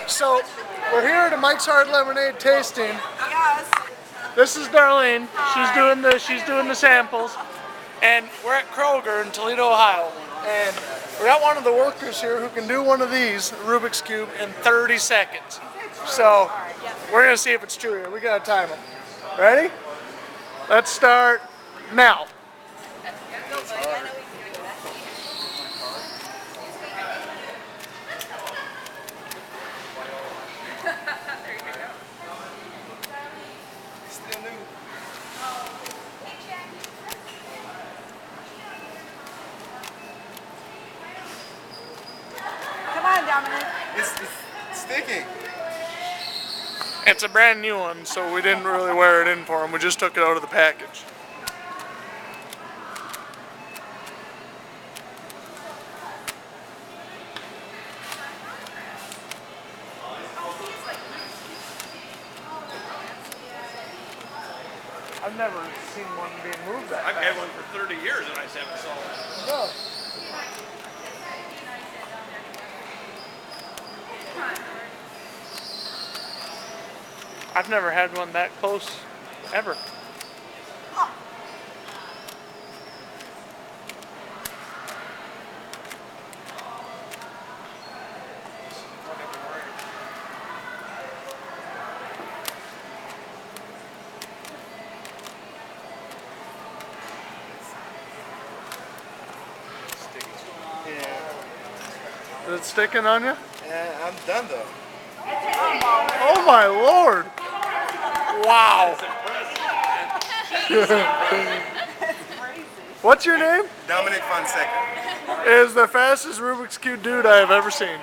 So we're here at a Mike's Hard Lemonade tasting. Yes. This is Darlene. She's doing the samples, and we're at Kroger in Toledo, Ohio. And we got one of the workers here who can do one of these Rubik's Cube in 30 seconds. So we're gonna see if it's true here. We gotta time them. Ready? Let's start now. Come on, Dominic. It's sticking. It's a brand new one, so we didn't really wear it in for him. We just took it out of the package. I've never seen one being moved that I've fast. had one for 30 years and I just haven't solved it. No. I've never had one that close, ever. Yeah. Is it sticking on you? Yeah, I'm done though. Oh my lord! Wow. What's your name? Dominic Fonseca. Is the fastest Rubik's Cube dude I have ever seen.